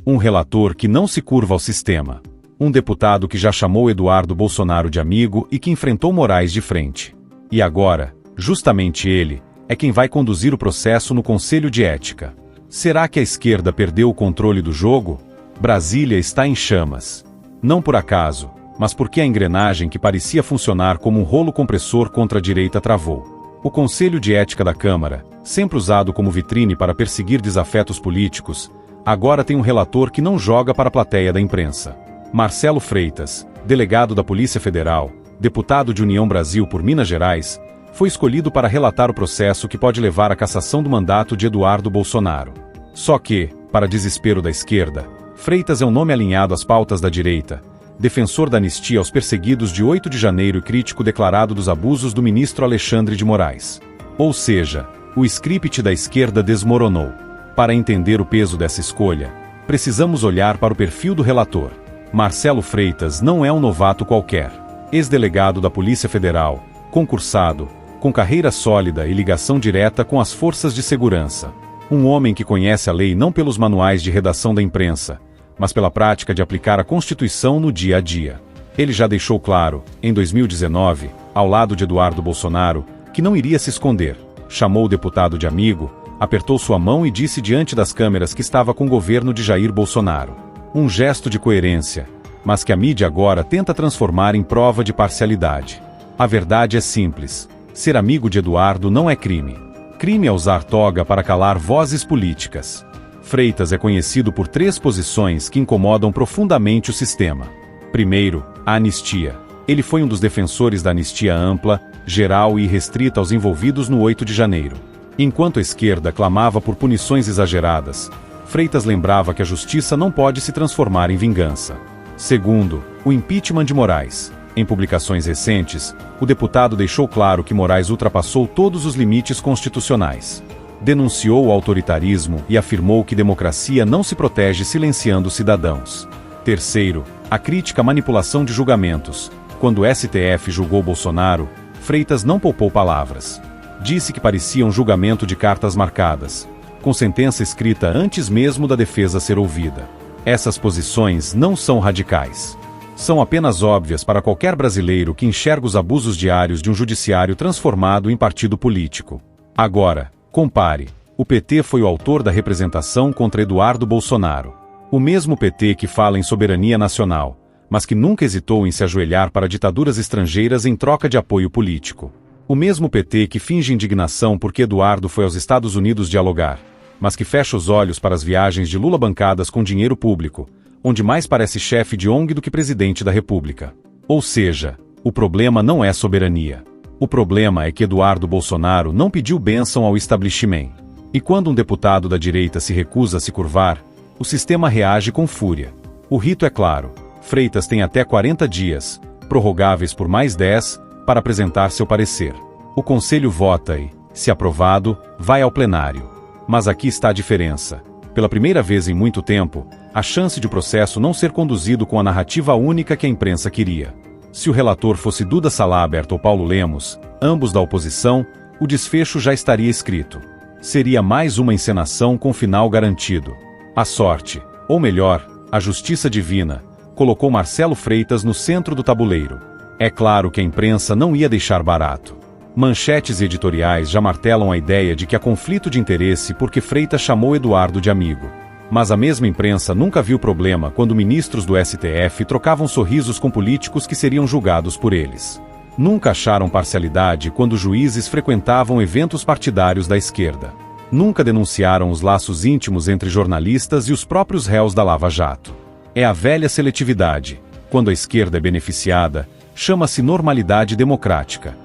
Um relator que não se curva ao sistema. Um deputado que já chamou Eduardo Bolsonaro de amigo e que enfrentou Moraes de frente. E agora, justamente ele, é quem vai conduzir o processo no Conselho de Ética. Será que a esquerda perdeu o controle do jogo? Brasília está em chamas. Não por acaso, mas porque a engrenagem que parecia funcionar como um rolo compressor contra a direita travou. O Conselho de Ética da Câmara, sempre usado como vitrine para perseguir desafetos políticos, agora tem um relator que não joga para a plateia da imprensa. Marcelo Freitas, delegado da Polícia Federal, deputado de União Brasil por Minas Gerais, foi escolhido para relatar o processo que pode levar à cassação do mandato de Eduardo Bolsonaro. Só que, para desespero da esquerda, Freitas é um nome alinhado às pautas da direita, defensor da anistia aos perseguidos de 8 de janeiro e crítico declarado dos abusos do ministro Alexandre de Moraes. Ou seja, o script da esquerda desmoronou. Para entender o peso dessa escolha, precisamos olhar para o perfil do relator. Marcelo Freitas não é um novato qualquer. Ex-delegado da Polícia Federal, concursado, com carreira sólida e ligação direta com as forças de segurança. Um homem que conhece a lei não pelos manuais de redação da imprensa, mas pela prática de aplicar a Constituição no dia a dia. Ele já deixou claro, em 2019, ao lado de Eduardo Bolsonaro, que não iria se esconder. Chamou o deputado de amigo, apertou sua mão e disse diante das câmeras que estava com o governo de Jair Bolsonaro. Um gesto de coerência, mas que a mídia agora tenta transformar em prova de parcialidade. A verdade é simples. Ser amigo de Eduardo não é crime. Crime é usar toga para calar vozes políticas. Freitas é conhecido por 3 posições que incomodam profundamente o sistema. Primeiro, a anistia. Ele foi um dos defensores da anistia ampla, geral e restrita aos envolvidos no 8 de janeiro. Enquanto a esquerda clamava por punições exageradas, Freitas lembrava que a justiça não pode se transformar em vingança. Segundo, o impeachment de Moraes. Em publicações recentes, o deputado deixou claro que Moraes ultrapassou todos os limites constitucionais. Denunciou o autoritarismo e afirmou que democracia não se protege silenciando cidadãos. Terceiro, a crítica à manipulação de julgamentos. Quando o STF julgou Bolsonaro, Freitas não poupou palavras. Disse que parecia um julgamento de cartas marcadas, com sentença escrita antes mesmo da defesa ser ouvida. Essas posições não são radicais. São apenas óbvias para qualquer brasileiro que enxerga os abusos diários de um judiciário transformado em partido político. Agora, compare. O PT foi o autor da representação contra Eduardo Bolsonaro. O mesmo PT que fala em soberania nacional, mas que nunca hesitou em se ajoelhar para ditaduras estrangeiras em troca de apoio político. O mesmo PT que finge indignação porque Eduardo foi aos Estados Unidos dialogar, mas que fecha os olhos para as viagens de Lula bancadas com dinheiro público, onde mais parece chefe de ONG do que presidente da República. Ou seja, o problema não é soberania. O problema é que Eduardo Bolsonaro não pediu bênção ao establishment. E quando um deputado da direita se recusa a se curvar, o sistema reage com fúria. O rito é claro. Freitas tem até 40 dias, prorrogáveis por mais 10, para apresentar seu parecer. O Conselho vota e, se aprovado, vai ao plenário. Mas aqui está a diferença. Pela primeira vez em muito tempo, a chance de o processo não ser conduzido com a narrativa única que a imprensa queria. Se o relator fosse Duda Salabert ou Paulo Lemos, ambos da oposição, o desfecho já estaria escrito. Seria mais uma encenação com final garantido. A sorte, ou melhor, a justiça divina, colocou Marcelo Freitas no centro do tabuleiro. É claro que a imprensa não ia deixar barato. Manchetes e editoriais já martelam a ideia de que há conflito de interesse porque Freitas chamou Eduardo de amigo. Mas a mesma imprensa nunca viu problema quando ministros do STF trocavam sorrisos com políticos que seriam julgados por eles. Nunca acharam parcialidade quando juízes frequentavam eventos partidários da esquerda. Nunca denunciaram os laços íntimos entre jornalistas e os próprios réus da Lava Jato. É a velha seletividade. Quando a esquerda é beneficiada, chama-se normalidade democrática.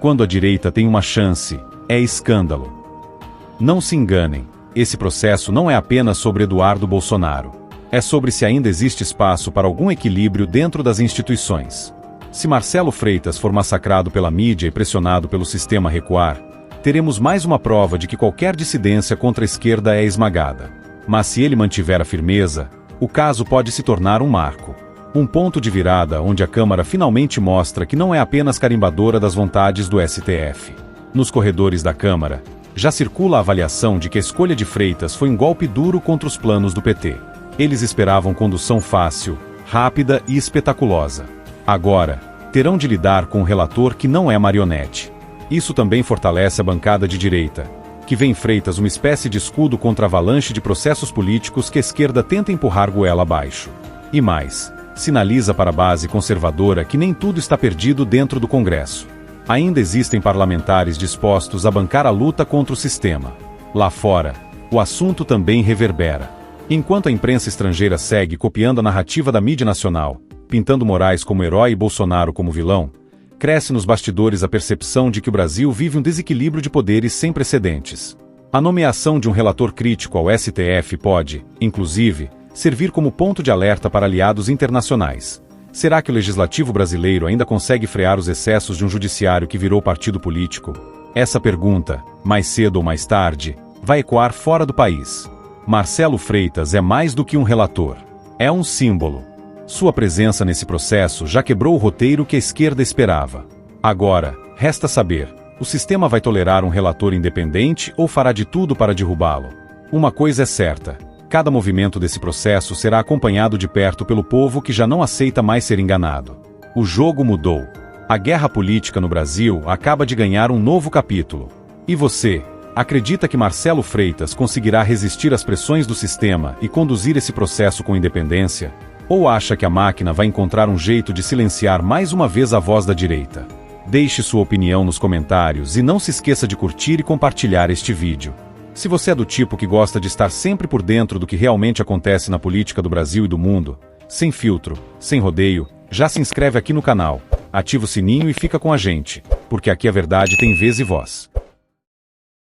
Quando a direita tem uma chance, é escândalo. Não se enganem, esse processo não é apenas sobre Eduardo Bolsonaro. É sobre se ainda existe espaço para algum equilíbrio dentro das instituições. Se Marcelo Freitas for massacrado pela mídia e pressionado pelo sistema a recuar, teremos mais uma prova de que qualquer dissidência contra a esquerda é esmagada. Mas se ele mantiver a firmeza, o caso pode se tornar um marco. Um ponto de virada onde a Câmara finalmente mostra que não é apenas carimbadora das vontades do STF. Nos corredores da Câmara, já circula a avaliação de que a escolha de Freitas foi um golpe duro contra os planos do PT. Eles esperavam condução fácil, rápida e espetaculosa. Agora, terão de lidar com um relator que não é marionete. Isso também fortalece a bancada de direita, que vê em Freitas uma espécie de escudo contra a avalanche de processos políticos que a esquerda tenta empurrar goela abaixo. E mais, sinaliza para a base conservadora que nem tudo está perdido dentro do Congresso. Ainda existem parlamentares dispostos a bancar a luta contra o sistema. Lá fora, o assunto também reverbera. Enquanto a imprensa estrangeira segue copiando a narrativa da mídia nacional, pintando Moraes como herói e Bolsonaro como vilão, cresce nos bastidores a percepção de que o Brasil vive um desequilíbrio de poderes sem precedentes. A nomeação de um relator crítico ao STF pode, inclusive, servir como ponto de alerta para aliados internacionais. Será que o legislativo brasileiro ainda consegue frear os excessos de um judiciário que virou partido político? Essa pergunta, mais cedo ou mais tarde, vai ecoar fora do país. Marcelo Freitas é mais do que um relator. É um símbolo. Sua presença nesse processo já quebrou o roteiro que a esquerda esperava. Agora, resta saber, o sistema vai tolerar um relator independente ou fará de tudo para derrubá-lo? Uma coisa é certa. Cada movimento desse processo será acompanhado de perto pelo povo que já não aceita mais ser enganado. O jogo mudou. A guerra política no Brasil acaba de ganhar um novo capítulo. E você, acredita que Marcelo Freitas conseguirá resistir às pressões do sistema e conduzir esse processo com independência? Ou acha que a máquina vai encontrar um jeito de silenciar mais uma vez a voz da direita? Deixe sua opinião nos comentários e não se esqueça de curtir e compartilhar este vídeo. Se você é do tipo que gosta de estar sempre por dentro do que realmente acontece na política do Brasil e do mundo, sem filtro, sem rodeio, já se inscreve aqui no canal, ativa o sininho e fica com a gente, porque aqui a verdade tem vez e voz.